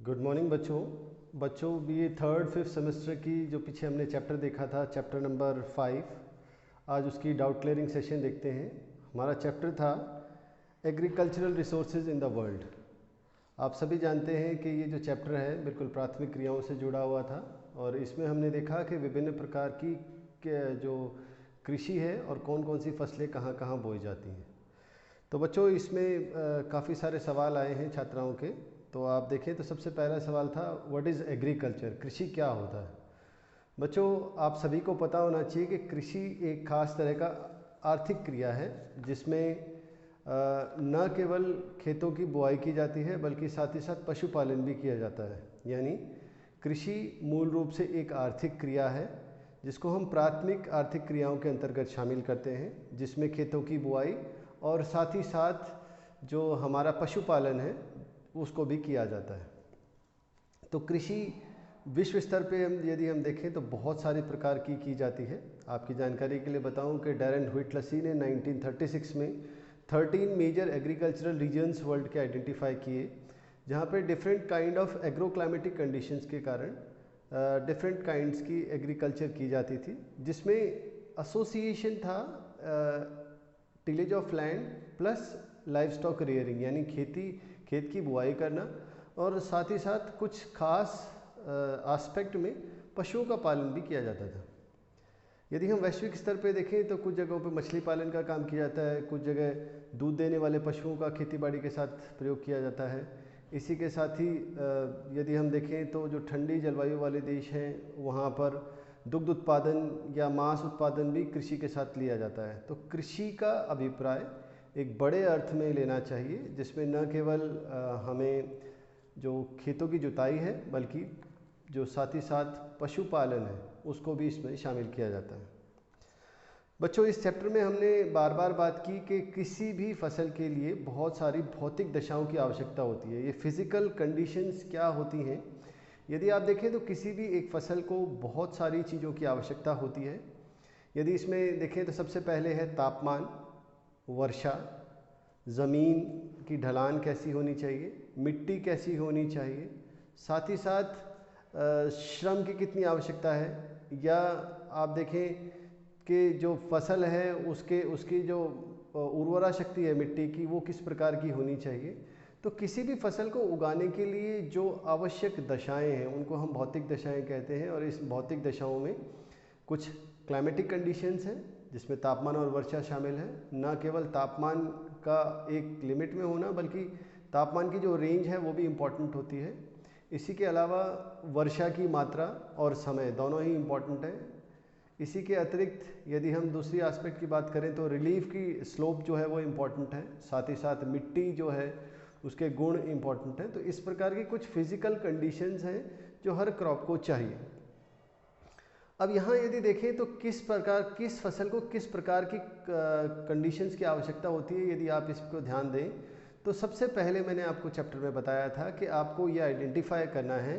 Good morning बच्चों ये third fifth semester की जो पीछे हमने चैप्टर देखा था, चैप्टर नंबर 5, आज उसकी डाउट क्लियरिंग सेशन देखते हैं। हमारा चैप्टर था agricultural resources in the world. आप सभी जानते हैं कि ये जो चैप्टर है बिल्कुल प्राथमिक क्रियाओं से जुड़ा हुआ था और इसमें हमने देखा कि विभिन्न प्रकार की जो कृषि है और कौन कौन सी फसलें कहाँ कहाँ बोई जाती हैं। तो बच्चों इसमें काफ़ी सारे सवाल आए हैं छात्राओं के। तो आप देखें तो सबसे पहला सवाल था व्हाट इज़ एग्रीकल्चर, कृषि क्या होता है। बच्चों आप सभी को पता होना चाहिए कि कृषि एक खास तरह का आर्थिक क्रिया है जिसमें न केवल खेतों की बुआई की जाती है बल्कि साथ ही साथ पशुपालन भी किया जाता है। यानी कृषि मूल रूप से एक आर्थिक क्रिया है जिसको हम प्राथमिक आर्थिक क्रियाओं के अंतर्गत शामिल करते हैं, जिसमें खेतों की बुआई और साथ ही साथ जो हमारा पशुपालन है उसको भी किया जाता है। तो कृषि विश्व स्तर पे यदि हम देखें तो बहुत सारे प्रकार की जाती है। आपकी जानकारी के लिए बताऊं कि डैरेन व्हिटलसी ने 1936 में 13 मेजर एग्रीकल्चरल रीजन्स वर्ल्ड के आइडेंटिफाई किए, जहाँ पे different kind of agroclimatic conditions के कारण डिफरेंट काइंड्स की एग्रीकल्चर की जाती थी, जिसमें एसोसिएशन था tillage of land plus live stock rearing, यानी खेत की बुआई करना और साथ ही साथ कुछ खास एस्पेक्ट में पशुओं का पालन भी किया जाता था। यदि हम वैश्विक स्तर पे देखें तो कुछ जगहों पे मछली पालन का काम किया जाता है, कुछ जगह दूध देने वाले पशुओं का खेतीबाड़ी के साथ प्रयोग किया जाता है। इसी के साथ ही यदि हम देखें तो जो ठंडी जलवायु वाले देश हैं वहाँ पर दुग्ध उत्पादन या मांस उत्पादन भी कृषि के साथ लिया जाता है। तो कृषि का अभिप्राय एक बड़े अर्थ में लेना चाहिए, जिसमें न केवल हमें जो खेतों की जुताई है बल्कि जो साथ ही साथ पशुपालन है उसको भी इसमें शामिल किया जाता है। बच्चों इस चैप्टर में हमने बार बार बात की कि किसी भी फसल के लिए बहुत सारी भौतिक दशाओं की आवश्यकता होती है। ये फिज़िकल कंडीशंस क्या होती हैं, यदि आप देखें तो किसी भी एक फसल को बहुत सारी चीज़ों की आवश्यकता होती है। यदि इसमें देखें तो सबसे पहले है तापमान, वर्षा, ज़मीन की ढलान कैसी होनी चाहिए, मिट्टी कैसी होनी चाहिए, साथ ही साथ श्रम की कितनी आवश्यकता है, या आप देखें कि जो फसल है उसकी जो उर्वरा शक्ति है मिट्टी की वो किस प्रकार की होनी चाहिए। तो किसी भी फसल को उगाने के लिए जो आवश्यक दशाएं हैं उनको हम भौतिक दशाएं कहते हैं। और इस भौतिक दशाओं में कुछ क्लाइमेटिक कंडीशंस हैं जिसमें तापमान और वर्षा शामिल है। न केवल तापमान का एक लिमिट में होना बल्कि तापमान की जो रेंज है वो भी इम्पॉर्टेंट होती है। इसी के अलावा वर्षा की मात्रा और समय दोनों ही इम्पॉर्टेंट है। इसी के अतिरिक्त यदि हम दूसरी एस्पेक्ट की बात करें तो रिलीफ की स्लोप जो है वो इम्पॉर्टेंट है, साथ ही साथ मिट्टी जो है उसके गुण इम्पॉर्टेंट हैं। तो इस प्रकार की कुछ फिजिकल कंडीशंस हैं जो हर क्रॉप को चाहिए। अब यहाँ यदि देखें तो किस फसल को किस प्रकार की कंडीशंस की आवश्यकता होती है, यदि आप इसको ध्यान दें तो सबसे पहले मैंने आपको चैप्टर में बताया था कि आपको ये आइडेंटिफाई करना है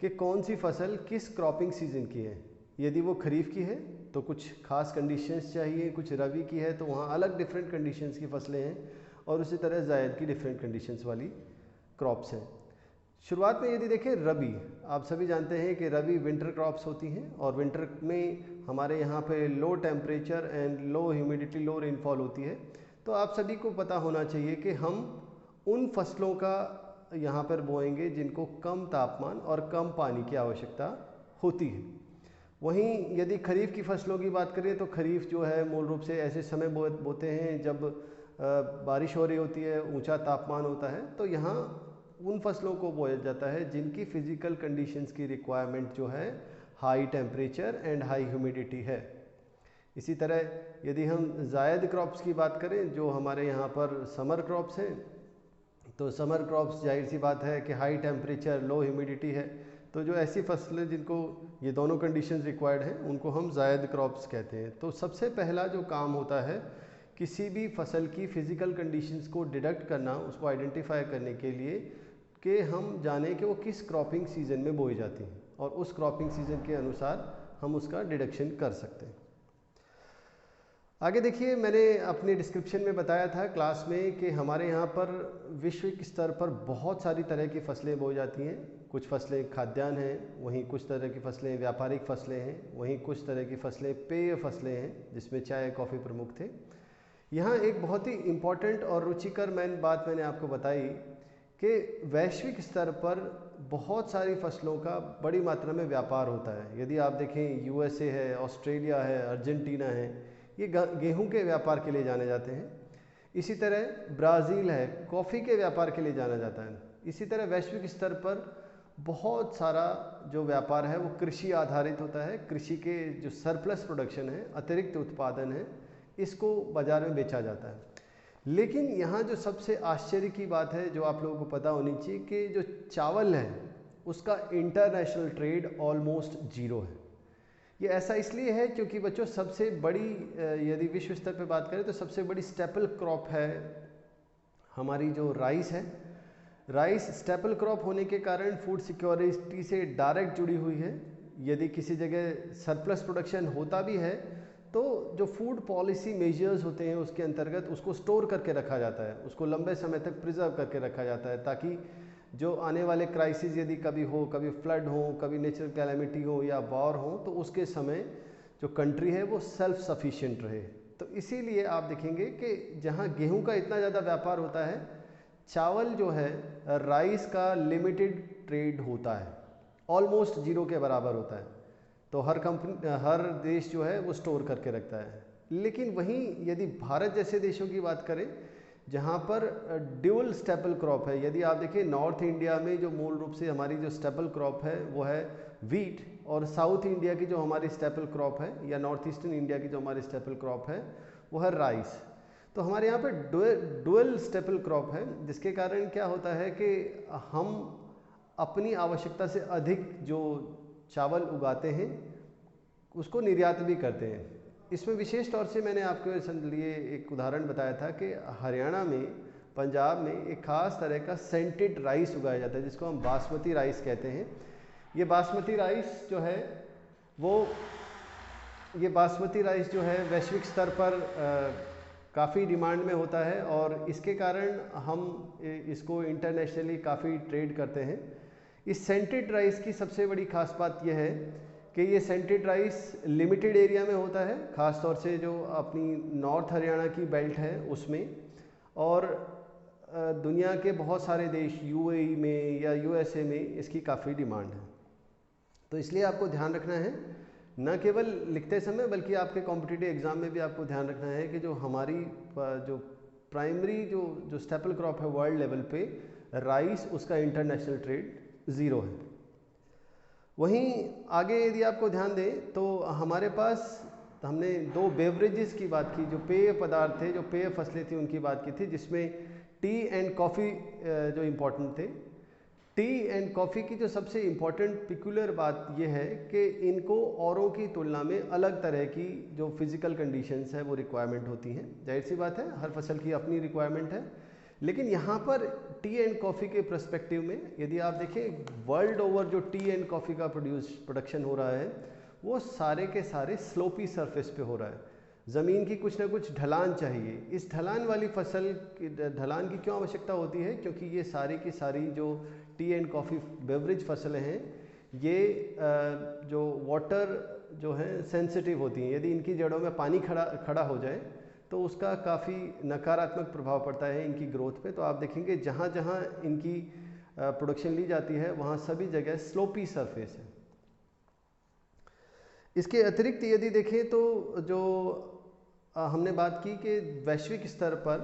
कि कौन सी फसल किस क्रॉपिंग सीजन की है। यदि वो खरीफ की है तो कुछ खास कंडीशंस चाहिए, कुछ रबी की है तो वहाँ अलग डिफरेंट कंडीशंस की फसलें हैं, और उसी तरह जायद की डिफरेंट कंडीशंस वाली क्रॉप्स हैं। शुरुआत में यदि देखें रबी, आप सभी जानते हैं कि रबी विंटर क्रॉप्स होती हैं और विंटर में हमारे यहाँ पे low temperature and low humidity, low rainfall होती है। तो आप सभी को पता होना चाहिए कि हम उन फसलों का यहाँ पर बोएंगे जिनको कम तापमान और कम पानी की आवश्यकता होती है। वहीं यदि खरीफ की फसलों की बात करें तो खरीफ जो है मूल रूप से ऐसे समय बोते हैं जब बारिश हो रही होती है, ऊंचा तापमान होता है। तो यहाँ उन फसलों को बोया जाता है जिनकी फिजिकल कंडीशंस की रिक्वायरमेंट जो है high temperature and high humidity है। इसी तरह यदि हम जायद क्रॉप्स की बात करें जो हमारे यहाँ पर समर क्रॉप्स हैं, तो समर क्रॉप्स जाहिर सी बात है कि हाई टेम्परेचर लो ह्यूमिडिटी है। तो जो ऐसी फसलें जिनको ये दोनों कंडीशंस रिक्वायर्ड हैं उनको हम जायद क्रॉप्स कहते हैं। तो सबसे पहला जो काम होता है किसी भी फसल की फिजिकल कंडीशंस को डिडक्ट करना, उसको आइडेंटिफाई करने के लिए कि हम जानें कि वो किस क्रॉपिंग सीजन में बोई जाती हैं और उस क्रॉपिंग सीजन के अनुसार हम उसका डिडक्शन कर सकते हैं। आगे देखिए, मैंने अपने डिस्क्रिप्शन में बताया था क्लास में कि हमारे यहाँ पर विश्व स्तर पर बहुत सारी तरह की फसलें बोई जाती हैं। कुछ फसलें खाद्यान्न हैं, वहीं कुछ तरह की फसलें व्यापारिक फसलें हैं, वहीं कुछ तरह की फसलें पेय फसलें हैं, जिसमें चाय कॉफ़ी प्रमुख थे। यहाँ एक बहुत ही इम्पॉर्टेंट और रुचिकर बात मैंने आपको बताई कि वैश्विक स्तर पर बहुत सारी फसलों का बड़ी मात्रा में व्यापार होता है। यदि आप देखें, यूएसए है, ऑस्ट्रेलिया है, अर्जेंटीना है, ये गेहूं के व्यापार के लिए जाने जाते हैं। इसी तरह ब्राज़ील है, कॉफ़ी के व्यापार के लिए जाना जाता है। इसी तरह वैश्विक स्तर पर बहुत सारा जो व्यापार है वो कृषि आधारित होता है। कृषि के जो सरप्लस प्रोडक्शन है, अतिरिक्त उत्पादन है, इसको बाज़ार में बेचा जाता है। लेकिन यहाँ जो सबसे आश्चर्य की बात है, जो आप लोगों को पता होनी चाहिए, कि जो चावल है उसका इंटरनेशनल ट्रेड ऑलमोस्ट जीरो है। ये ऐसा इसलिए है क्योंकि बच्चों, सबसे बड़ी यदि विश्व स्तर पे बात करें तो सबसे बड़ी स्टेपल क्रॉप है हमारी जो राइस है। राइस स्टेपल क्रॉप होने के कारण फूड सिक्योरिटी से डायरेक्ट जुड़ी हुई है। यदि किसी जगह सरप्लस प्रोडक्शन होता भी है तो जो फूड पॉलिसी मेजर्स होते हैं उसके अंतर्गत उसको स्टोर करके रखा जाता है, उसको लंबे समय तक प्रिजर्व करके रखा जाता है, ताकि जो आने वाले क्राइसिस यदि कभी हो, कभी फ्लड हो, कभी नेचुरल कैलेमिटी हो या वॉर हो, तो उसके समय जो कंट्री है वो सेल्फ सफिशिएंट रहे। तो इसीलिए आप देखेंगे कि जहाँ गेहूं का इतना ज़्यादा व्यापार होता है, चावल जो है, राइस का लिमिटेड ट्रेड होता है, ऑलमोस्ट जीरो के बराबर होता है। तो हर देश जो है वो स्टोर करके रखता है। लेकिन वहीं यदि भारत जैसे देशों की बात करें जहाँ पर ड्यूल स्टेपल क्रॉप है, यदि आप देखिए नॉर्थ इंडिया में जो मूल रूप से हमारी जो स्टेपल क्रॉप है वो है वीट, और साउथ इंडिया की जो हमारी स्टेपल क्रॉप है या नॉर्थ ईस्टर्न इंडिया की जो हमारी स्टेपल क्रॉप है वो है राइस। तो हमारे यहाँ पर डुअल स्टेपल क्रॉप है, जिसके कारण क्या होता है कि हम अपनी आवश्यकता से अधिक जो चावल उगाते हैं उसको निर्यात भी करते हैं। इसमें विशेष तौर से मैंने आपके लिए एक उदाहरण बताया था कि हरियाणा में, पंजाब में एक ख़ास तरह का सेंटेड राइस उगाया जाता है, जिसको हम बासमती राइस कहते हैं। ये बासमती राइस जो है वैश्विक स्तर पर काफ़ी डिमांड में होता है, और इसके कारण हम इसको इंटरनेशनली काफ़ी ट्रेड करते हैं। इस सेंटेड राइस की सबसे बड़ी खास बात यह है कि ये सेंटेड राइस लिमिटेड एरिया में होता है, ख़ास तौर से जो अपनी नॉर्थ हरियाणा की बेल्ट है उसमें, और दुनिया के बहुत सारे देश यूएई में या यूएसए में इसकी काफ़ी डिमांड है। तो इसलिए आपको ध्यान रखना है, न केवल लिखते समय बल्कि आपके कॉम्पिटिटिव एग्ज़ाम में भी आपको ध्यान रखना है कि जो हमारी जो प्राइमरी जो स्टेपल क्रॉप है वर्ल्ड लेवल पे, राइस, उसका इंटरनेशनल ट्रेड ज़ीरो है। वहीं आगे यदि आपको ध्यान दें तो हमारे पास हमने दो बेवरेजेस की बात की, जो पेय पदार्थ थे, जो पेय फसलें थी, उनकी बात की थी, जिसमें टी एंड कॉफ़ी जो इम्पोर्टेंट थे। टी एंड कॉफ़ी की जो सबसे इम्पॉर्टेंट पिकुलर बात यह है कि इनको औरों की तुलना में अलग तरह की जो फिज़िकल कंडीशंस है वो रिक्वायरमेंट होती हैं। जाहिर सी बात है, हर फसल की अपनी रिक्वायरमेंट है। लेकिन यहाँ पर टी एंड कॉफ़ी के पर्सपेक्टिव में यदि आप देखें, वर्ल्ड ओवर जो टी एंड कॉफ़ी का प्रोडक्शन हो रहा है वो सारे के सारे स्लोपी सरफेस पे हो रहा है। ज़मीन की कुछ ना कुछ ढलान चाहिए। इस ढलान वाली फसल की ढलान की क्यों आवश्यकता होती है? क्योंकि ये सारी की सारी जो टी एंड कॉफ़ी बेवरेज फसलें हैं, ये जो वाटर जो है सेंसिटिव होती हैं। यदि इनकी जड़ों में पानी खड़ा हो जाए तो उसका काफ़ी नकारात्मक प्रभाव पड़ता है इनकी ग्रोथ पे। तो आप देखेंगे जहाँ जहाँ इनकी प्रोडक्शन ली जाती है वहाँ सभी जगह स्लोपी सरफेस है। इसके अतिरिक्त यदि देखें तो जो हमने बात की कि वैश्विक स्तर पर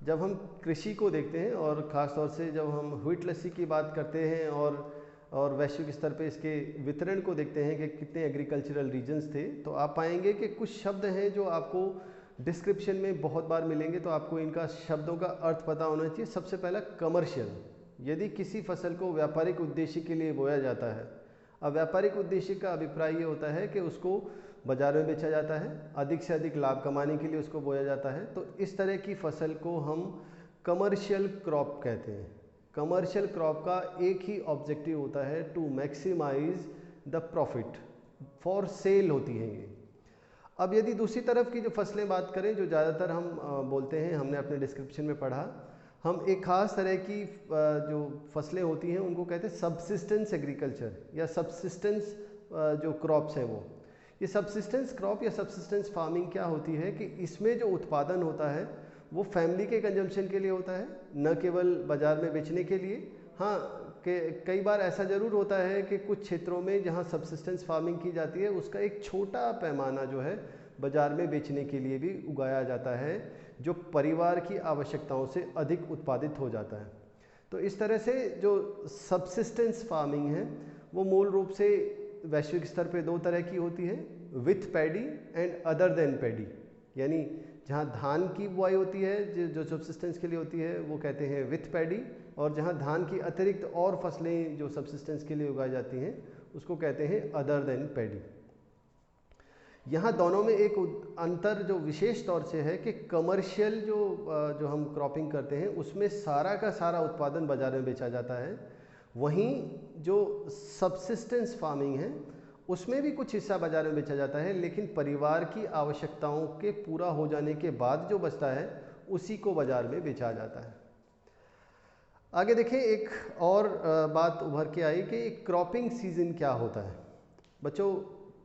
जब हम कृषि को देखते हैं, और ख़ास तौर से जब हम व्हीट लस्सी की बात करते हैं और वैश्विक स्तर पे इसके वितरण को देखते हैं कि कितने एग्रीकल्चरल रीजन्स थे, तो आप पाएंगे कि कुछ शब्द हैं जो आपको डिस्क्रिप्शन में बहुत बार मिलेंगे। तो आपको इनका शब्दों का अर्थ पता होना चाहिए। सबसे पहला कमर्शियल, यदि किसी फसल को व्यापारिक उद्देश्य के लिए बोया जाता है। अब व्यापारिक उद्देश्य का अभिप्राय ये होता है कि उसको बाजार में बेचा जाता है, अधिक से अधिक लाभ कमाने के लिए उसको बोया जाता है। तो इस तरह की फसल को हम कमर्शियल क्रॉप कहते हैं। कमर्शियल क्रॉप का एक ही ऑब्जेक्टिव होता है, to maximize the profit, for sale होती है ये। अब यदि दूसरी तरफ की जो फसलें बात करें, जो ज़्यादातर हम बोलते हैं, हमने अपने डिस्क्रिप्शन में पढ़ा, हम एक ख़ास तरह की जो फसलें होती हैं उनको कहते हैं सबसिस्टेंस एग्रीकल्चर या सबसिस्टेंस जो क्रॉप्स हैं वो। ये सबसिस्टेंस क्रॉप या सबसिस्टेंस फार्मिंग क्या होती है कि इसमें जो उत्पादन होता है वो फैमिली के कंजम्पशन के लिए होता है, न केवल बाज़ार में बेचने के लिए। हाँ, कई बार ऐसा ज़रूर होता है कि कुछ क्षेत्रों में जहाँ सबसिस्टेंस फार्मिंग की जाती है उसका एक छोटा पैमाना जो है बाज़ार में बेचने के लिए भी उगाया जाता है, जो परिवार की आवश्यकताओं से अधिक उत्पादित हो जाता है। तो इस तरह से जो सबसिस्टेंस फार्मिंग है वो मूल रूप से वैश्विक स्तर पे दो तरह की होती है, with paddy and other than paddy. यानी जहाँ धान की बुआई होती है जो सबसिस्टेंस के लिए होती है वो कहते हैं विथ पैडी, और जहाँ धान की अतिरिक्त और फसलें जो सबसिस्टेंस के लिए उगाई जाती हैं उसको कहते हैं अदर देन पैडी। यहाँ दोनों में एक अंतर जो विशेष तौर से है कि कमर्शियल जो हम क्रॉपिंग करते हैं उसमें सारा का सारा उत्पादन बाज़ार में बेचा जाता है, वहीं जो सबसिस्टेंस फार्मिंग है उसमें भी कुछ हिस्सा बाज़ार में बेचा जाता है, लेकिन परिवार की आवश्यकताओं के पूरा हो जाने के बाद जो बचता है उसी को बाज़ार में बेचा जाता है। आगे देखें, एक और बात उभर के आई कि क्रॉपिंग सीज़न क्या होता है। बच्चों,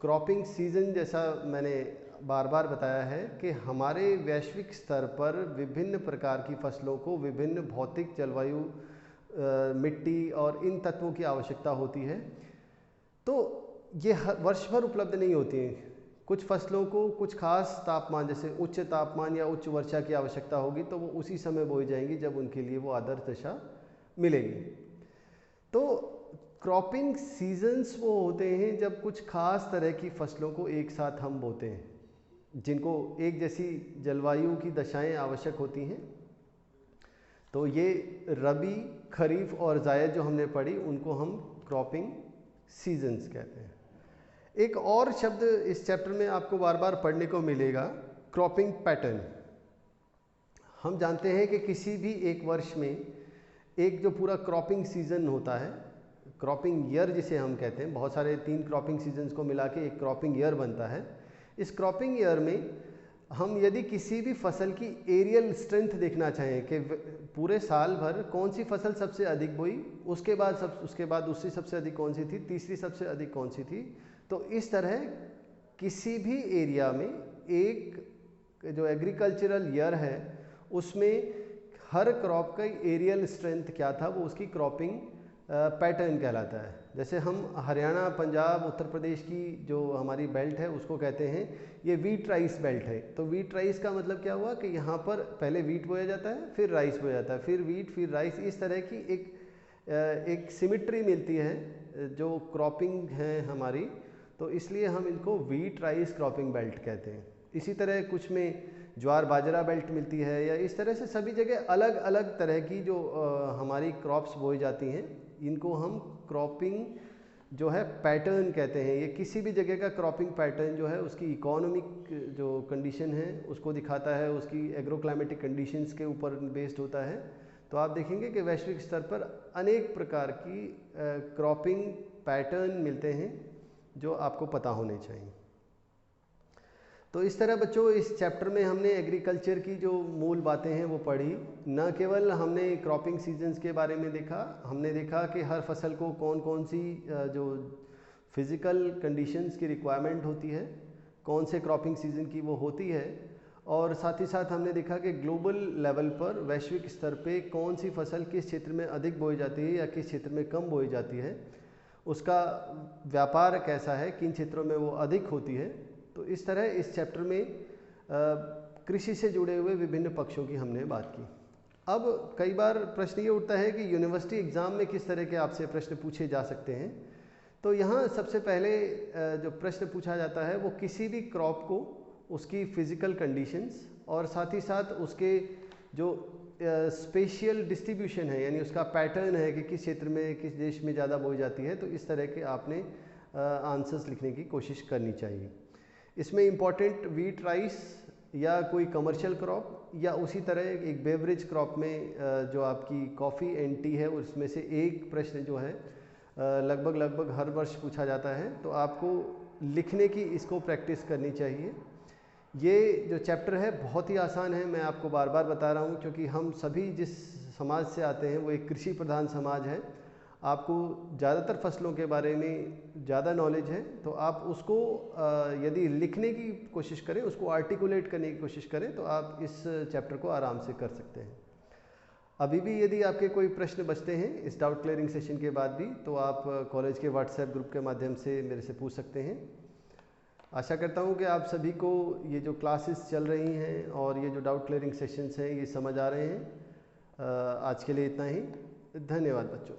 क्रॉपिंग सीज़न जैसा मैंने बार बार बताया है कि हमारे वैश्विक स्तर पर विभिन्न प्रकार की फसलों को विभिन्न भौतिक, जलवायु, मिट्टी और इन तत्वों की आवश्यकता होती है। तो ये वर्ष भर उपलब्ध नहीं होती हैं। कुछ फसलों को कुछ खास तापमान, जैसे उच्च तापमान या उच्च वर्षा की आवश्यकता होगी तो वो उसी समय बोई जाएंगी जब उनके लिए वो आदर्श दशा मिलेगी। तो क्रॉपिंग सीजन्स वो होते हैं जब कुछ खास तरह की फसलों को एक साथ हम बोते हैं, जिनको एक जैसी जलवायु की दशाएं आवश्यक होती हैं। तो ये रबी, खरीफ और जायद जो हमने पढ़ी उनको हम क्रॉपिंग सीजन्स कहते हैं। एक और शब्द इस चैप्टर में आपको बार बार पढ़ने को मिलेगा, क्रॉपिंग पैटर्न। हम जानते हैं कि किसी भी एक वर्ष में एक जो पूरा क्रॉपिंग सीजन होता है, क्रॉपिंग ईयर जिसे हम कहते हैं, बहुत सारे 3 क्रॉपिंग सीजन्स को मिला के एक क्रॉपिंग ईयर बनता है। इस क्रॉपिंग ईयर में हम यदि किसी भी फसल की एरियल स्ट्रेंथ देखना चाहें कि पूरे साल भर कौन सी फसल सबसे अधिक बोई, उसके बाद दूसरी सबसे अधिक कौन सी थी, तीसरी सबसे अधिक कौन सी थी, तो इस तरह किसी भी एरिया में एक जो एग्रीकल्चरल ईयर है उसमें हर क्रॉप का एरियल स्ट्रेंथ क्या था वो उसकी क्रॉपिंग पैटर्न कहलाता है। जैसे हम हरियाणा, पंजाब, उत्तर प्रदेश की जो हमारी बेल्ट है उसको कहते हैं ये वीट राइस बेल्ट है। तो वीट राइस का मतलब क्या हुआ कि यहाँ पर पहले वीट बोया जाता है, फिर राइस बोया जाता है, फिर वीट, फिर राइस। इस तरह की एक सिमिट्री मिलती है जो क्रॉपिंग है हमारी, तो इसलिए हम इनको वीट राइस क्रॉपिंग बेल्ट कहते हैं। इसी तरह कुछ में ज्वार बाजरा बेल्ट मिलती है, या इस तरह से सभी जगह अलग अलग तरह की जो हमारी क्रॉप्स बोई जाती हैं, इनको हम क्रॉपिंग जो है पैटर्न कहते हैं। ये किसी भी जगह का क्रॉपिंग पैटर्न जो है उसकी इकोनॉमिक जो कंडीशन है उसको दिखाता है, उसकी एग्रोक्लाइमेटिक कंडीशंस के ऊपर बेस्ड होता है। तो आप देखेंगे कि वैश्विक स्तर पर अनेक प्रकार की क्रॉपिंग पैटर्न मिलते हैं जो आपको पता होने चाहिए। तो इस तरह बच्चों इस चैप्टर में हमने एग्रीकल्चर की जो मूल बातें हैं वो पढ़ी। न केवल हमने क्रॉपिंग सीजन्स के बारे में देखा, हमने देखा कि हर फसल को कौन कौन सी जो फिज़िकल कंडीशंस की रिक्वायरमेंट होती है, कौन से क्रॉपिंग सीजन की वो होती है, और साथ ही साथ हमने देखा कि ग्लोबल लेवल पर वैश्विक स्तर पे कौन सी फसल किस क्षेत्र में अधिक बोई जाती है या किस क्षेत्र में कम बोई जाती है, उसका व्यापार कैसा है, किन क्षेत्रों में वो अधिक होती है। तो इस तरह इस चैप्टर में कृषि से जुड़े हुए विभिन्न पक्षों की हमने बात की। अब कई बार प्रश्न ये उठता है कि यूनिवर्सिटी एग्ज़ाम में किस तरह के आपसे प्रश्न पूछे जा सकते हैं। तो यहाँ सबसे पहले जो प्रश्न पूछा जाता है वो किसी भी क्रॉप को उसकी फ़िज़िकल कंडीशंस और साथ ही साथ उसके जो स्पेशियल डिस्ट्रीब्यूशन है, यानी उसका पैटर्न है कि किस क्षेत्र में किस देश में ज़्यादा बोई जाती है, तो इस तरह के आपने आंसर्स लिखने की कोशिश करनी चाहिए। इसमें इम्पॉर्टेंट वीट राइस या कोई कमर्शियल क्रॉप या उसी तरह एक बेवरेज क्रॉप में जो आपकी कॉफ़ी एंड टी है उसमें से एक प्रश्न जो है लगभग हर वर्ष पूछा जाता है। तो आपको लिखने की इसको प्रैक्टिस करनी चाहिए। ये जो चैप्टर है बहुत ही आसान है, मैं आपको बार बार बता रहा हूँ, क्योंकि हम सभी जिस समाज से आते हैं वो एक कृषि प्रधान समाज है। आपको ज़्यादातर फसलों के बारे में ज़्यादा नॉलेज है, तो आप उसको यदि लिखने की कोशिश करें, उसको आर्टिकुलेट करने की कोशिश करें, तो आप इस चैप्टर को आराम से कर सकते हैं। अभी भी यदि आपके कोई प्रश्न बचते हैं इस डाउट क्लियरिंग सेशन के बाद भी, तो आप कॉलेज के व्हाट्सएप ग्रुप के माध्यम से मेरे से पूछ सकते हैं। आशा करता हूँ कि आप सभी को ये जो क्लासेस चल रही हैं और ये जो डाउट क्लियरिंग सेशंस हैं ये समझ आ रहे हैं। आज के लिए इतना ही। धन्यवाद बच्चों।